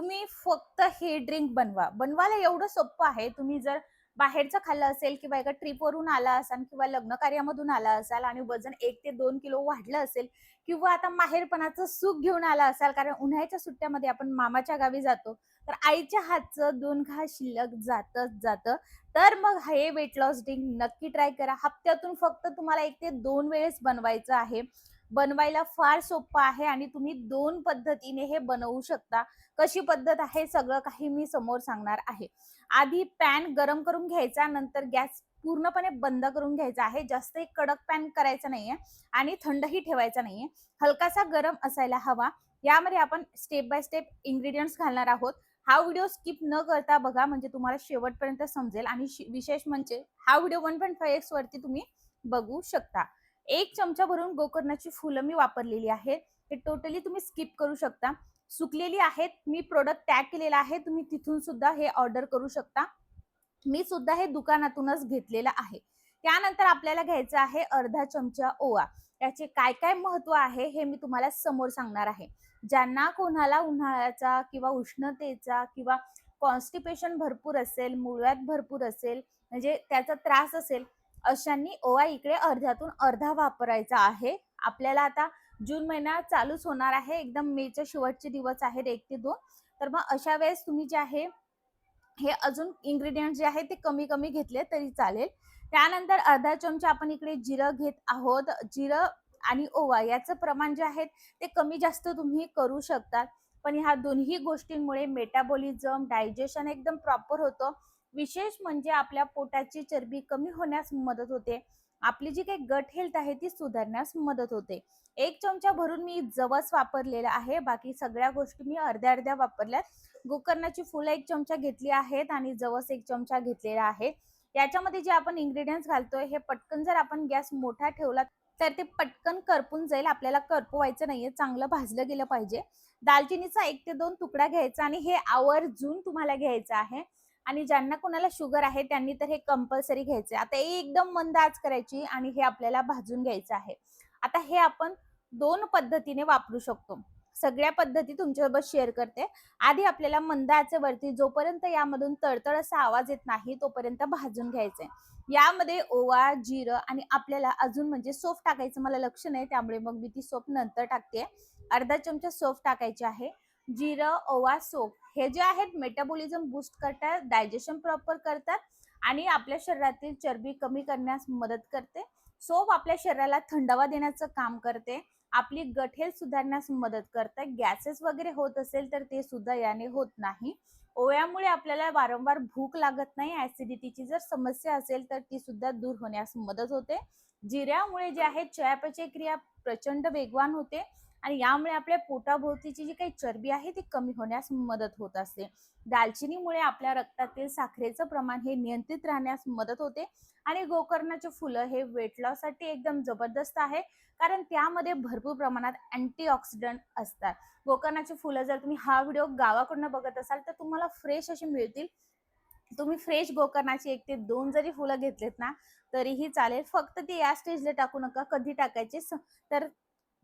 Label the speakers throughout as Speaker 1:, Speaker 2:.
Speaker 1: तुम्ही फक्त हे ड्रिंक बनवायला एवढं सोपं आहे. तुम्ही जर बाहेरचं खाल्लं असेल किंवा एका ट्रिपवरून आला असाल किंवा लग्न कार्यामधून आला असाल आणि वजन 1 ते 2 किलो वाढलं असेल किंवा आता माहेरपणाचं सुख घेऊन आला असाल, कारण उन्हाळ्याच्या सुट्ट्यामध्ये आपण मामाच्या गावी जातो, तर आईच्या हातचं 2 घास शिल्लक जातच जातं. तर मग हे वेट लॉस ड्रिंक नक्की ट्राय करा. हप्त्यातून फक्त तुम्हाला 1 ते 2 वेळेस बनवायचं आहे. बनवायला फार सोपं आहे आणि तुम्ही 2 पद्धतीने हे बनवू शकता. कशी पद्धत आहे सगळं काही मी समोर सांगणार आहे. आधी पॅन गरम करून घ्यायचा, नंतर गॅस पूर्णपणे बंद करून घ्यायचा आहे. जास्त एक कडक पॅन करायचा नाहीये आणि थंडही ठेवायचा नाहीये. हलकासा गरम असायला हवा. यामध्ये आपण स्टेप बाय स्टेप इन्ग्रीडियंट्स घालणार आहोत. हा व्हिडिओ स्किप न करता बघा, म्हणजे तुम्हाला शेवटपर्यंत समजेल आणि विशेष म्हणजे हा व्हिडिओ 1.5x वरती तुम्ही बघू शकता. 1 चमचा भरून गोकर्णाची फुलं मी वापरलेली आहेत. हे टोटली तुम्ही स्किप करू शकता. सुकलेली आहेत. मी प्रोडक्ट टॅग केलेला आहे. तुम्ही तिथून सुद्धा हे ऑर्डर करू शकता. मी सुद्धा हे दुकानातूनच घेतलेलं आहे. त्यानंतर आपल्याला घ्यायचं आहे अर्धा चमचा ओवा. याचे काय काय महत्व आहे हे मी तुम्हाला समोर सांगणार आहे. ज्यांना कोणाला उन्हाळ्याचा किंवा उष्णतेचा किंवा कॉन्स्टिपेशन भरपूर असेल, मूळव्याध भरपूर असेल, म्हणजे त्याचा त्रास असेल, अशांनी ओवा इकडे अर्ध्यातून अर्धा वापरायचा आहे. आपल्याला आता जून महिना चालूच होणार आहे. एकदम मेचे शेवटचे दिवस आहेत 1 ते 2. तर मग अशा वेळेस तुम्ही जे आहे हे अजून इन्ग्रीडियंट जे आहे ते कमी कमी घेतले तरी चालेल. त्यानंतर अर्धा चमचा आपण इकडे जिरं घेत आहोत. जिरं आणि ओवा याचं प्रमाण जे आहे ते कमी जास्त तुम्ही करू शकतात. पण ह्या दोन्ही गोष्टींमुळे मेटाबॉलिझम, डायजेशन एकदम प्रॉपर होतं. विशेष म्हणजे आपल्या पोटाची चरबी कमी होण्यास मदत होते. आपली जी काही गट हेल्थ आहे ती सुधारण्यास मदत होते. 1 चमचा भरून मी जवस वापरलेला आहे. बाकी सगळ्या गोष्टी मी अर्ध्या-अर्ध्या वापरल्यात. गोकर्णाची फुलं 1 चमचा घेतली आहेत आणि जवस 1 चमचा घेतलेला आहे. याच्यामध्ये जे आपण इन्ग्रीडियंट्स घालतोय हे पटकन जर आपण गॅस मोठा ठेवला तर ते पटकन करपून जाईल. आपल्याला करपवायचं नाहीये, चांगलं भाजलं गेलं पाहिजे. दालचिनीचा 1 ते 2 तुकडा घ्यायचा आणि हे आवर्जून तुम्हाला घ्यायचं आहे. आणि ज्यांना कोणाला शुगर आहे त्यांनी तर हे कंपल्सरी घ्यायचे. आता एकदम मंद आच करायची आणि हे आपल्याला भाजून घ्यायचं आहे. आता हे आपण 2 पद्धतीने वापरू शकतो. सगळ्या पद्धती तुमच्यासोबत शेअर करते. आधी आपल्याला मंद आचेवरती जोपर्यंत यामधून तळतळ असा आवाज येत नाही तोपर्यंत भाजून घ्यायचंय. यामध्ये ओवा, जिरं आणि आपल्याला अजून म्हणजे सोफ टाकायचं मला लक्ष नाही, त्यामुळे मग मी ती सोफ नंतर टाकते. अर्धा चमचा सोफ टाकायची आहे. जिरं, ओवा, सोफ हे जे आहेत मेटाबॉलिझम बूस्ट करतात, डायजेशन प्रॉपर करतात आणि आपल्या शरीरातील चरबी कमी करण्यास मदत करते. सोफ आपल्या शरीराला थंडावा देण्याचं काम करते. आपली गट हेल्थ सुधारण्यास मदत करते. गॅसेस वगैरे होत असेल तर ते सुद्धा याने होत नाही. ओव्यामुळे आपल्याला वारंवार भूक लागत नाही. ऍसिडिटीची जर समस्या असेल तर ती सुद्धा दूर होण्यास मदत होते. जिऱ्यामुळे जे आहे चयापचय क्रिया प्रचंड वेगवान होते आणि यामुळे आपल्या पोटाभोवतीची जी काही चरबी आहे ती कमी होण्यास मदत होत असते. दालचिनीमुळे आपल्या रक्तातील साखरेचं प्रमाण हे नियंत्रित राहण्यास मदत होते आणि गोकर्णाचे फुलं हे वेट लॉस साठी एकदम जबरदस्त आहे, कारण त्यामध्ये भरपूर प्रमाणात अँटीऑक्सिडंट असतात. गोकर्णाची फुलं जर तुम्ही हा व्हिडिओ गावाकडून बघत असाल तर तुम्हाला फ्रेश अशी मिळतील. तुम्ही फ्रेश गोकर्णाची 1 ते 2 जरी फुलं घेतलेत ना तरीही चालेल. फक्त ती या स्टेजला टाकू नका. कधी टाकायचे तर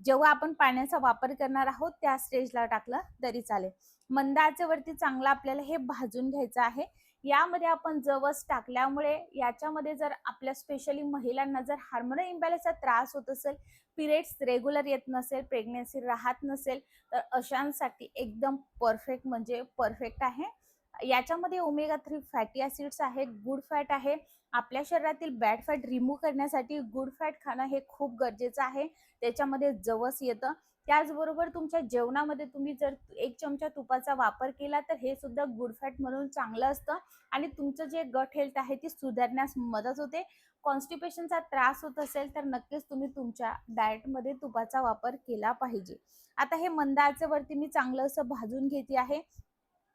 Speaker 1: जेव्हा आपण पाण्याचा वापर करणार आहोत त्या स्टेजला टाकलं तरी चालेल. मंद आचेवरती चांगलं आपल्याला हे भाजून घ्यायचं आहे. यामध्ये आपण जवस टाकल्यामुळे याच्यामध्ये जर आपल्या स्पेशली महिलांना जर हार्मोनल इम्बॅलन्सचा त्रास होत असेल, पिरियड्स रेग्युलर येत नसेल, प्रेग्नन्सी राहत नसेल, तर अशांसाठी एकदम परफेक्ट म्हणजे परफेक्ट आहे. याच्यामध्ये ओमेगा 3 फॅटी ऍसिड्स आहेत, गुड फॅट आहे. आपल्या शरीरातील बॅड फॅट रिमूव्ह करण्यासाठी गुड फॅट खाणं हे खूप गरजेचं आहे. त्याच्यामध्ये जवस येतं. त्याचबरोबर तुमच्या जेवणामध्ये तुम्ही जर 1 चमचा तुपाचा वापर केला तर हे सुद्धा गुड फॅट म्हणून चांगलं असतं आणि तुमचं जे गट हेल्थ आहे ती सुधारण्यास मदत होते. कॉन्स्टिपेशनचा त्रास होत असेल तर नक्कीच तुम्ही तुमच्या डाएटमध्ये तुपाचा वापर केला पाहिजे. आता हे मंद आचेवरती मी चांगलं असं भाजून घेते आहे.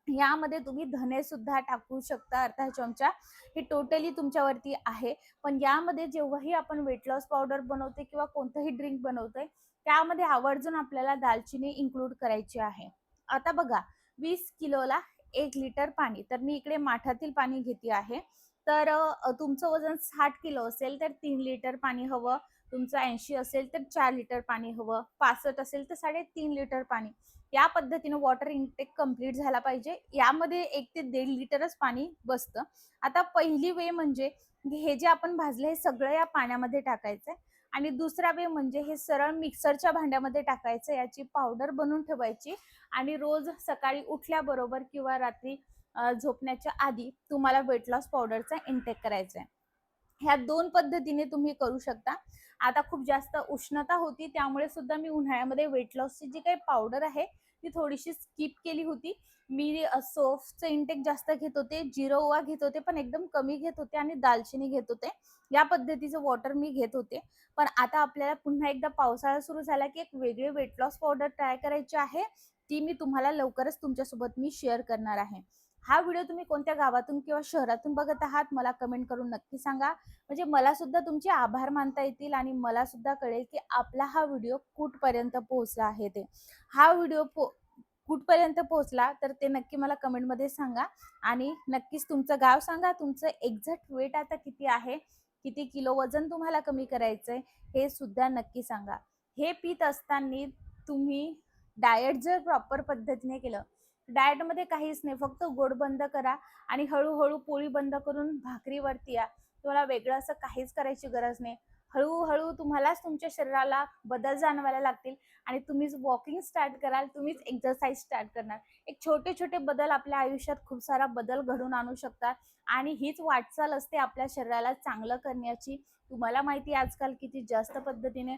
Speaker 1: यामध्ये तुम्ही धने सुद्धा टाकू शकता अर्धा चमचा. हे टोटली तुमच्यावरती आहे. पण यामध्ये जेव्हाही आपण वेट लॉस पावडर बनवते किंवा कोणतंही ड्रिंक बनवतोय त्यामध्ये आवर्जून आपल्याला दालचिनी इन्क्लूड करायची आहे. आता बघा, 20 किलोला 1 लिटर पाणी, तर मी इकडे माठातील पाणी घेते आहे. तर तुमचं वजन 60 किलो असेल तर 3 लिटर पाणी हवं. तुमचं 80 असेल तर 4 लिटर पाणी हवं. 65 असेल तर 3.5 लिटर पाणी. या पद्धतीने वॉटर इनटेक कंप्लीट झाला पाहिजे. यामध्ये 1 ते 1.5 लिटरच पाणी बसतं. आता पहिली वे म्हणजे हे जे आपण भाजलं हे सगळं या पाण्यामध्ये टाकायचंय आणि दुसरा वे म्हणजे हे सरळ मिक्सरच्या भांड्यामध्ये टाकायचं. याची पावडर बनवून ठेवायची आणि रोज सकाळी उठल्याबरोबर किंवा रात्री झोपण्याच्या आधी तुम्हाला वेट लॉस पावडरचा इनटेक करायचा आहे. ह्या 2 पद्धतीने तुम्ही करू शकता. आता खूप जास्त उष्णता होती त्यामुळे सुद्धा मी उन्हाळ्यामध्ये वेट लॉसची जी काही पावडर आहे ती थोडीशी स्किप केली होती. मी सोफ्टचं इंटेक जास्त घेत होते, जिरं ओवा घेत होते, पण एकदम कमी घेत होते आणि दालचिनी घेत होते. या पद्धतीचं वॉटर मी घेत होते. पण आता आपल्याला पुन्हा एकदा पावसाळा सुरू झाला की एक वेगळी वेट लॉस पावडर ट्राय करायची आहे. ती मी तुम्हाला लवकरच तुमच्यासोबत मी शेअर करणार आहे. हा व्हिडिओ तुम्ही कोणत्या गावातून किंवा शहरातून बघत आहात मला कमेंट करून नक्की सांगा. म्हणजे मला सुद्धा तुमचे आभार मानता येतील आणि मला सुद्धा कळेल की आपला हा व्हिडिओ कुठपर्यंत पोहोचला आहे ते. हा व्हिडिओ कुठपर्यंत पोहोचला तर ते नक्की मला कमेंटमध्ये सांगा आणि नक्कीच तुमचं गाव सांगा, तुमचं एक्झॅक्ट वेट आता किती आहे, किती किलो वजन तुम्हाला कमी करायचंय हे सुद्धा नक्की सांगा. हे पीत असताना तुम्ही डाएट जर प्रॉपर पद्धतीने केलं, डाएटमध्ये काहीच नाही, फक्त गोड बंद करा आणि हळूहळू पोळी बंद करून भाकरीवरती या. तुम्हाला वेगळं असं काहीच करायची गरज नाही. हळूहळू तुम्हालाच तुमच्या शरीराला बदल जाणवायला लागतील आणि तुम्हीच वॉकिंग स्टार्ट कराल, तुम्हीच एक्सरसाइज स्टार्ट करणार. एक छोटे छोटे बदल आपल्या आयुष्यात खूप सारा बदल घडून आणू शकतात आणि हीच वाटचाल असते आपल्या शरीराला चांगलं करण्याची. तुम्हाला माहिती आहे आजकाल किती जास्त पद्धतीने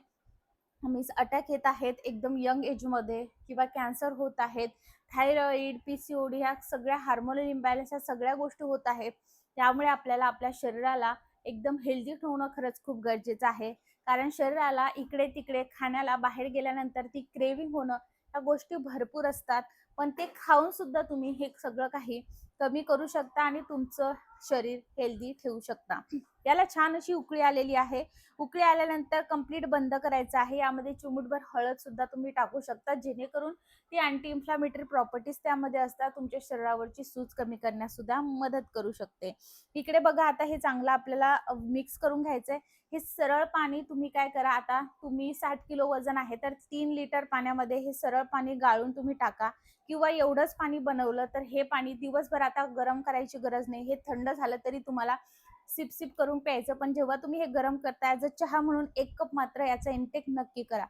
Speaker 1: मीन्स अटॅक येत आहेत एकदम यंग एजमध्ये किंवा कॅन्सर होत आहेत, थायरॉइड, पीसीओडी ह्या सगळ्या हार्मोनल इम्बॅलन्स ह्या सगळ्या गोष्टी होत आहेत. त्यामुळे आपल्याला आपल्या शरीराला एकदम हेल्दी ठेवणं खरंच खूप गरजेचं आहे. कारण शरीराला इकडे तिकडे खाण्याला बाहेर गेल्यानंतर ती क्रेविंग होणं ह्या गोष्टी भरपूर असतात. पण ते खाऊन सुद्धा तुम्ही हे सगळं काही कमी करू शकता आणि तुमचं शरीर हेल्दी ठेवू शकता. याला छान अशी उकळी आलेली आहे. उकळी आल्यानंतर कंप्लीट बंद करायचं आहे. यामध्ये चिमूटभर हळद सुद्धा तुम्ही टाकू शकता जेणेकरून ती अँटी इन्फ्लामेटरी प्रॉपर्टीज त्यामध्ये असतात, तुमच्या शरीरावरची सूज कमी करण्यास सुद्धा मदत करू शकते. इकडे बघा आता हे चांगलं आपल्याला मिक्स करून घ्यायचंय. हे सरळ पाणी तुम्ही काय करा, आता तुम्ही 60 किलो वजन आहे तर 3 लिटर पाण्यामध्ये हे सरळ पाणी गाळून तुम्ही टाका किंवा एवढंच पाणी बनवलं तर हे पाणी दिवसभर आता गरम करायची गरज नाही. हे थंड झालं तरी तुम्हाला सिप सिप करून प्यायचं. पण जेव्हा तुम्ही हे गरम करता ॲज अ चहा म्हणून 1 कप मात्र याचा इंटेक नक्की करा.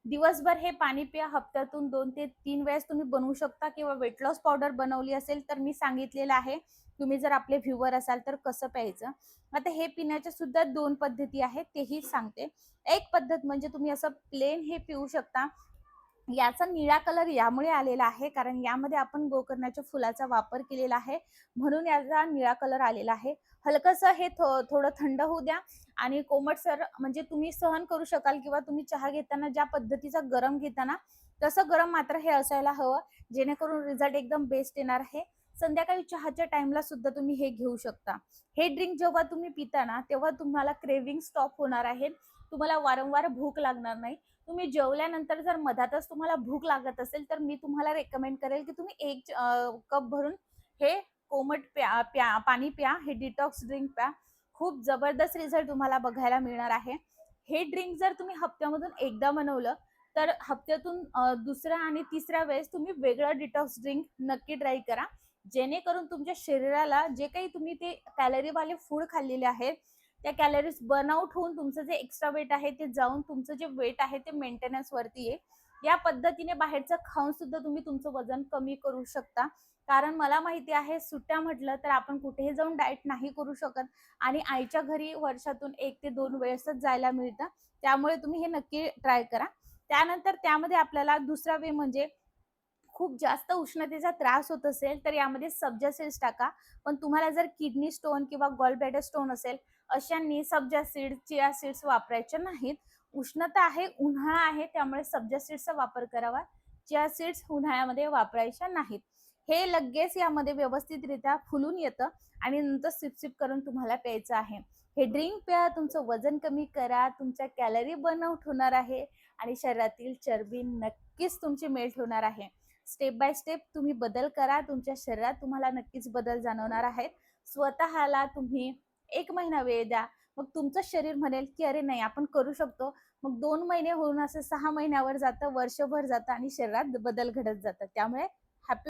Speaker 1: दिवसभर हे पाणी प्या. हप्त्यातून 2 ते 3 वेळेस तुम्ही बनवू शकता किंवा वेट लॉस पावडर बनवली असेल तर मी सांगितलेलं आहे. तुम्ही जर आपले व्ह्यूवर असाल तर कसं प्यायचं. आता हे पिण्याच्या सुद्धा 2 पद्धती आहेत तेही सांगते. एक पद्धत म्हणजे तुम्ही असं प्लेन हे पिऊ शकता. याचा निळा कलर यामुळे आलेला आहे कारण यामध्ये आपण गोकर्णाच्या फुलाचा वापर केलेला आहे म्हणून याचा निळा कलर आलेला आहे. हलकसं हे थोडं थंड होऊ द्या आणि कोमटसर म्हणजे तुम्ही सहन करू शकाल किंवा तुम्ही चहा घेताना ज्या पद्धतीचा गरम घेताना तसं गरम मात्र हे असायला हवं जेणेकरून रिझल्ट एकदम बेस्ट येणार आहे. संध्याकाळी चहाच्या टाइमला सुद्धा तुम्ही हे घेऊ शकता. हे ड्रिंक जेव्हा तुम्ही पिता ना तेव्हा तुम्हाला क्रेविंग स्टॉप होणार आहे. तुम्हाला वारंवार भूक लागणार नाही. तुम्ही जेवल्यानंतर जर मधातच तुम्हाला भूक लागत असेल तर मी तुम्हाला रेकमेंड करेल की तुम्ही 1 कप भरून हे कोमट पाणी प्या. हे डिटॉक्स ड्रिंक प्या. खूप जबरदस्त रिझल्ट तुम्हाला बघायला मिळणार आहे. हे ड्रिंक जर तुम्ही हप्त्यामधून एकदा बनवलं तर हप्त्यातून दुसऱ्या आणि तिसऱ्या वेळेस तुम्ही वेगळं डिटॉक्स ड्रिंक नक्की ट्राय करा. जेणेकरून तुमच्या शरीराला जे काही तुम्ही ते कॅलरीवाले फूड खाल्लेले आहेत त्या कॅलरीज बर्नआउट होऊन तुमचं जे एक्स्ट्रा वेट आहे ते जाऊन तुमचं जे वेट आहे ते मेंटेनन्स वरती आहे. या पद्धतीने बाहेरचं खाऊन सुद्धा तुम्ही तुमचं वजन कमी करू शकता. कारण मला माहिती आहे सुट्ट्या म्हटलं तर आपण कुठेही जाऊन डाएट नाही करू शकत आणि आईच्या घरी वर्षातून 1 ते 2 वेळेसच जायला मिळतं. त्यामुळे तुम्ही हे नक्की ट्राय करा. त्यानंतर त्यामध्ये आपल्याला दुसरा वे म्हणजे खूप जास्त उष्णतेचा त्रास होत असेल तर यामध्ये सब्जा सीड्स टाका. पण तुम्हाला जर किडनी स्टोन किंवा गॉल ब्लॅडर स्टोन असेल अशांनी सब्जा सीड्स, चिया सीड्स वापरायचे नाहीत. उष्णता आहे, उन्हाळा आहे त्यामुळे सब्जा सीड्सचा वापर करावा. चिया सीड्स उन्हाळ्यामध्ये वापरायच्या नाहीत. हे लगेच यामध्ये व्यवस्थितरित्या फुलून येतं आणि नंतर सिप सिप करून तुम्हाला प्यायचं आहे. हे ड्रिंक प्या, तुमचं वजन कमी करा, तुमच्या कॅलरी बर्नआउट होणार आहे आणि शरीरातील चरबी नक्कीच तुमची मेल्ट होणार आहे. स्टेप बाय स्टेप तुम्ही बदल करा. तुमच्या शरीरात तुम्हाला नक्कीच बदल जाणवणार आहेत. स्वतःला तुम्ही 1 महिना वेळ द्या. मग तुमचं शरीर म्हणेल की अरे नाही आपण करू शकतो. मग 2 महिने होऊन असं 6 महिन्यावर जातं, वर्षभर जातं आणि शरीरात बदल घडत जातात. त्यामुळे